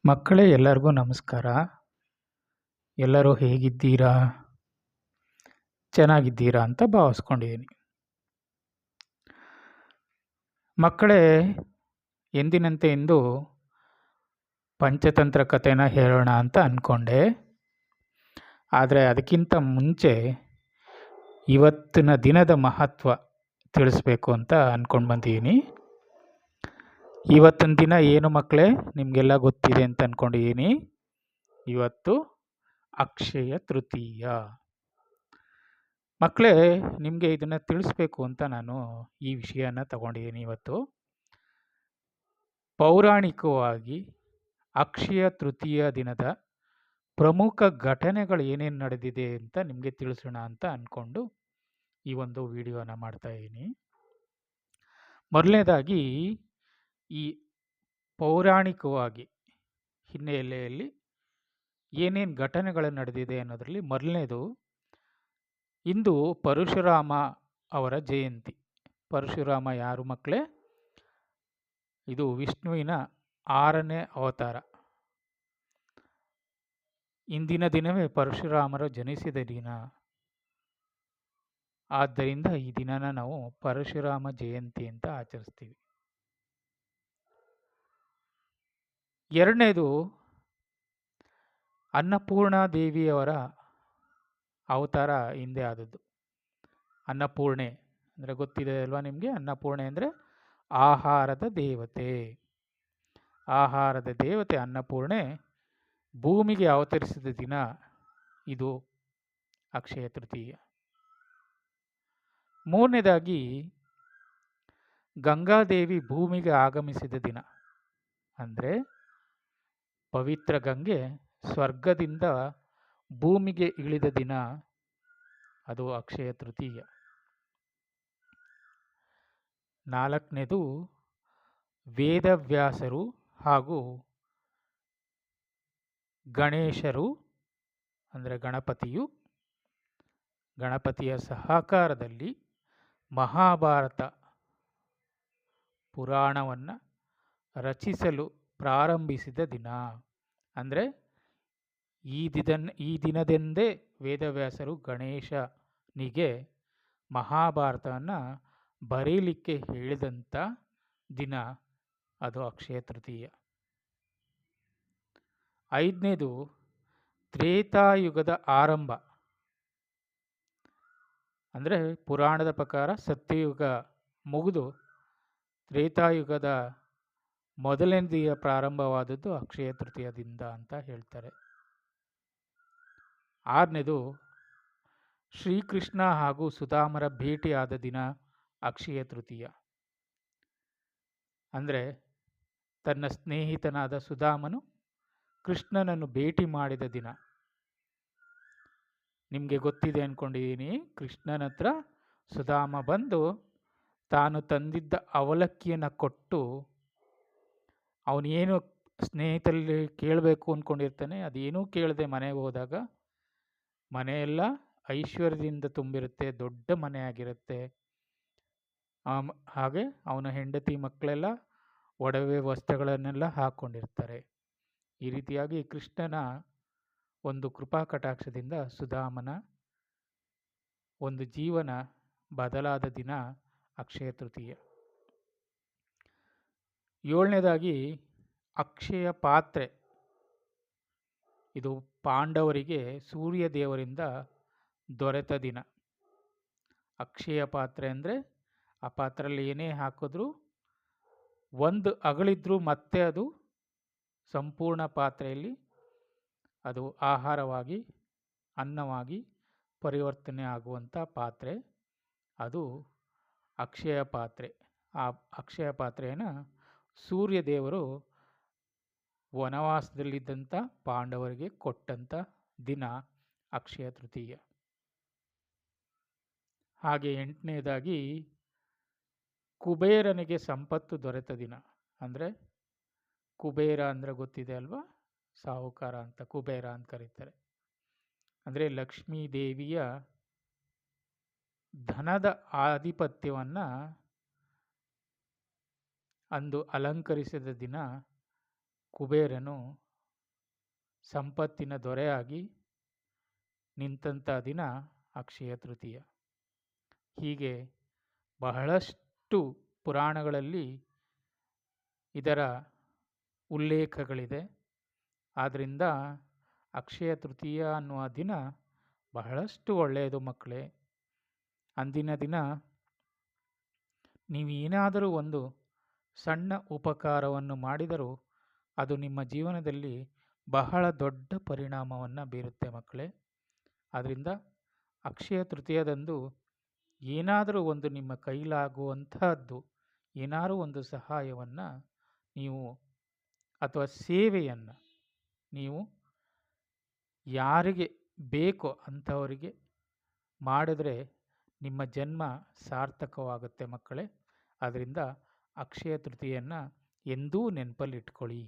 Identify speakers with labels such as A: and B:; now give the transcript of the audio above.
A: ಮಕ್ಕಳೇ ಎಲ್ಲರಿಗೂ ನಮಸ್ಕಾರ. ಎಲ್ಲರೂ ಹೇಗಿದ್ದೀರಾ? ಚೆನ್ನಾಗಿದ್ದೀರಾ ಅಂತ ಭಾವಿಸ್ಕೊಂಡಿದ್ದೀನಿ. ಮಕ್ಕಳೇ, ಎಂದಿನಂತೆ ಇಂದು ಪಂಚತಂತ್ರ ಕಥೆನ ಹೇಳೋಣ ಅಂತ ಅಂದ್ಕೊಂಡೆ. ಆದರೆ ಅದಕ್ಕಿಂತ ಮುಂಚೆ ಇವತ್ತಿನ ದಿನದ ಮಹತ್ವ ತಿಳಿಸ್ಬೇಕು ಅಂತ ಅಂದ್ಕೊಂಡು ಬಂದಿದ್ದೀನಿ. ಇವತ್ತಿನ ದಿನ ಏನು ಮಕ್ಕಳೇ, ನಿಮಗೆಲ್ಲ ಗೊತ್ತಿದೆ ಅಂತ ಅಂದ್ಕೊಂಡಿದ್ದೀನಿ. ಇವತ್ತು ಅಕ್ಷಯ ತೃತೀಯ. ಮಕ್ಕಳೇ, ನಿಮಗೆ ಇದನ್ನು ತಿಳಿಸ್ಬೇಕು ಅಂತ ನಾನು ಈ ವಿಷಯನ ತಗೊಂಡಿದ್ದೀನಿ ಇವತ್ತು. ಪೌರಾಣಿಕವಾಗಿ ಅಕ್ಷಯ ತೃತೀಯ ದಿನದ ಪ್ರಮುಖ ಘಟನೆಗಳು ಏನೇನು ನಡೆದಿದೆ ಅಂತ ನಿಮಗೆ ತಿಳಿಸೋಣ ಅಂತ ಅಂದ್ಕೊಂಡು ಈ ಒಂದು ವಿಡಿಯೋನ ಮಾಡ್ತಾ ಇದ್ದೀನಿ. ಮೊದಲನೇದಾಗಿ ಈ ಪೌರಾಣಿಕವಾಗಿ ಹಿನ್ನೆಲೆಯಲ್ಲಿ ಏನೇನು ಘಟನೆಗಳು ನಡೆದಿದೆ ಅನ್ನೋದರಲ್ಲಿ ಮೊದಲನೇದು, ಇಂದು ಪರಶುರಾಮ ಅವರ ಜಯಂತಿ. ಪರಶುರಾಮ ಯಾರು ಮಕ್ಕಳೇ? ಇದು ವಿಷ್ಣುವಿನ 6ನೇ ಅವತಾರ. ಇಂದಿನ ದಿನವೇ ಪರಶುರಾಮರು ಜನಿಸಿದ ದಿನ. ಆದ್ದರಿಂದ ಈ ದಿನನ ನಾವು ಪರಶುರಾಮ ಜಯಂತಿ ಅಂತ ಆಚರಿಸ್ತೀವಿ. ಎರಡನೇದು, ಅನ್ನಪೂರ್ಣ ದೇವಿಯವರ ಅವತಾರ ಹಿಂದೆ ಆದದ್ದು. ಅನ್ನಪೂರ್ಣೆ ಅಂದರೆ ಗೊತ್ತಿದೆ ಅಲ್ವಾ ನಿಮಗೆ? ಅನ್ನಪೂರ್ಣೆ ಅಂದರೆ ಆಹಾರದ ದೇವತೆ. ಆಹಾರದ ದೇವತೆ ಅನ್ನಪೂರ್ಣೆ ಭೂಮಿಗೆ ಅವತರಿಸಿದ ದಿನ ಇದು ಅಕ್ಷಯ ತೃತೀಯ. ಮೂರನೇದಾಗಿ, ಗಂಗಾದೇವಿ ಭೂಮಿಗೆ ಆಗಮಿಸಿದ ದಿನ. ಅಂದರೆ ಪವಿತ್ರ ಗಂಗೆ ಸ್ವರ್ಗದಿಂದ ಭೂಮಿಗೆ ಇಳಿದ ದಿನ, ಅದು ಅಕ್ಷಯ ತೃತೀಯ. ನಾಲ್ಕನೇದು, ವೇದವ್ಯಾಸರು ಹಾಗೂ ಗಣೇಶರು ಅಂದರೆ ಗಣಪತಿಯ ಸಹಕಾರದಲ್ಲಿ ಮಹಾಭಾರತ ಪುರಾಣವನ್ನು ರಚಿಸಲು ಪ್ರಾರಂಭಿಸಿದ ದಿನ. ಅಂದರೆ ಈ ದಿನದಂದೇ ವೇದವ್ಯಾಸರು ಗಣೇಶನಿಗೆ ಮಹಾಭಾರತವನ್ನು ಬರೀಲಿಕ್ಕೆ ಹೇಳಿದಂಥ ದಿನ, ಅದು ಅಕ್ಷಯ ತೃತೀಯ. ಐದನೇದು, ತ್ರೇತಾಯುಗದ ಆರಂಭ. ಅಂದರೆ ಪುರಾಣದ ಪ್ರಕಾರ ಸತ್ಯಯುಗ ಮುಗಿದು ತ್ರೇತಾಯುಗದ ಮೊದಲನೆಯ ಪ್ರಾರಂಭವಾದದ್ದು ಅಕ್ಷಯ ತೃತೀಯದಿಂದ ಅಂತ ಹೇಳ್ತಾರೆ. ಆರನೇದು, ಶ್ರೀಕೃಷ್ಣ ಹಾಗೂ ಸುಧಾಮರ ಭೇಟಿಯಾದ ದಿನ ಅಕ್ಷಯ ತೃತೀಯ. ಅಂದರೆ ತನ್ನ ಸ್ನೇಹಿತನಾದ ಸುಧಾಮನು ಕೃಷ್ಣನನ್ನು ಭೇಟಿ ಮಾಡಿದ ದಿನ. ನಿಮಗೆ ಗೊತ್ತಿದೆ ಅಂದ್ಕೊಂಡಿದ್ದೀನಿ. ಕೃಷ್ಣನ ಹತ್ರ ಸುಧಾಮ ಬಂದು ತಾನು ತಂದಿದ್ದ ಅವಲಕ್ಕಿಯನ್ನು ಕೊಟ್ಟು, ಅವನೇನು ಸ್ನೇಹಿತರಲ್ಲಿ ಕೇಳಬೇಕು ಅಂದ್ಕೊಂಡಿರ್ತಾನೆ, ಅದೇನೂ ಕೇಳದೆ ಮನೆಗೆ ಹೋದಾಗ ಮನೆಯೆಲ್ಲ ಐಶ್ವರ್ಯದಿಂದ ತುಂಬಿರುತ್ತೆ, ದೊಡ್ಡ ಮನೆ ಆಗಿರುತ್ತೆ. ಹಾಗೆ ಅವನ ಹೆಂಡತಿ ಮಕ್ಕಳೆಲ್ಲ ಒಡವೆ ವಸ್ತ್ರಗಳನ್ನೆಲ್ಲ ಹಾಕ್ಕೊಂಡಿರ್ತಾರೆ. ಈ ರೀತಿಯಾಗಿ ಕೃಷ್ಣನ ಒಂದು ಕೃಪಾ ಕಟಾಕ್ಷದಿಂದ ಸುಧಾಮನ ಒಂದು ಜೀವನ ಬದಲಾದ ದಿನ ಅಕ್ಷಯ ತೃತೀಯ. ಏಳನೇದಾಗಿ, ಅಕ್ಷಯ ಪಾತ್ರೆ. ಇದು ಪಾಂಡವರಿಗೆ ಸೂರ್ಯ ದೇವರಿಂದ ದೊರೆತ ದಿನ. ಅಕ್ಷಯ ಪಾತ್ರೆ ಅಂದರೆ ಆ ಪಾತ್ರೆಯಲ್ಲಿ ಏನೇ ಹಾಕಿದ್ರೂ ಒಂದು ಅಗಳಿದ್ರೂ ಮತ್ತೆ ಅದು ಸಂಪೂರ್ಣ ಪಾತ್ರೆಯಲ್ಲಿ ಅದು ಆಹಾರವಾಗಿ ಅನ್ನವಾಗಿ ಪರಿವರ್ತನೆ ಆಗುವಂಥ ಪಾತ್ರೆ, ಅದು ಅಕ್ಷಯ ಪಾತ್ರೆ. ಆ ಅಕ್ಷಯ ಪಾತ್ರೆಯನ್ನು ಸೂರ್ಯ ದೇವರು ವನವಾಸದಲ್ಲಿದ್ದಂಥ ಪಾಂಡವರಿಗೆ ಕೊಟ್ಟಂಥ ದಿನ ಅಕ್ಷಯ ತೃತೀಯ. ಹಾಗೆ ಎಂಟನೇದಾಗಿ, ಕುಬೇರನಿಗೆ ಸಂಪತ್ತು ದೊರೆತ ದಿನ. ಅಂದರೆ ಕುಬೇರ ಅಂದರೆ ಗೊತ್ತಿದೆ ಅಲ್ವಾ? ಸಾಹುಕಾರ ಅಂತ ಕುಬೇರ ಅಂತ ಕರೀತಾರೆ. ಅಂದರೆ ಲಕ್ಷ್ಮೀ ದೇವಿಯ ಧನದ ಆಧಿಪತ್ಯವನ್ನು ಅಂದು ಅಲಂಕರಿಸಿದ ದಿನ ಕುಬೇರನು ಸಂಪತ್ತಿನ ದೊರೆಯಾಗಿ ನಿಂತಹ ದಿನ ಅಕ್ಷಯ ತೃತೀಯ. ಹೀಗೆ ಬಹಳಷ್ಟು ಪುರಾಣಗಳಲ್ಲಿ ಇದರ ಉಲ್ಲೇಖಗಳಿದೆ. ಆದ್ದರಿಂದ ಅಕ್ಷಯ ತೃತೀಯ ಅನ್ನುವ ದಿನ ಬಹಳಷ್ಟು ಒಳ್ಳೆಯದು ಮಕ್ಕಳೇ. ಅಂದಿನ ದಿನ ನೀವೇನಾದರೂ ಒಂದು ಸಣ್ಣ ಉಪಕಾರವನ್ನು ಮಾಡಿದರೂ ಅದು ನಿಮ್ಮ ಜೀವನದಲ್ಲಿ ಬಹಳ ದೊಡ್ಡ ಪರಿಣಾಮವನ್ನು ಬೀರುತ್ತೆ ಮಕ್ಕಳೇ. ಆದ್ದರಿಂದ ಅಕ್ಷಯ ತೃತೀಯದಂದು ಏನಾದರೂ ಒಂದು ನಿಮ್ಮ ಕೈಲಾಗುವಂತಹದ್ದು ಏನಾದರೂ ಒಂದು ಸಹಾಯವನ್ನು ನೀವು ಅಥವಾ ಸೇವೆಯನ್ನು ನೀವು ಯಾರಿಗೆ ಬೇಕೋ ಅಂಥವರಿಗೆ ಮಾಡಿದ್ರೆ ನಿಮ್ಮ ಜನ್ಮ ಸಾರ್ಥಕವಾಗುತ್ತೆ ಮಕ್ಕಳೇ. ಆದ್ದರಿಂದ ಅಕ್ಷಯ ತೃತೀಯನ್ನು ಎಂದೂ ನೆನಪಲ್ಲಿಟ್ಕೊಳ್ಳಿ.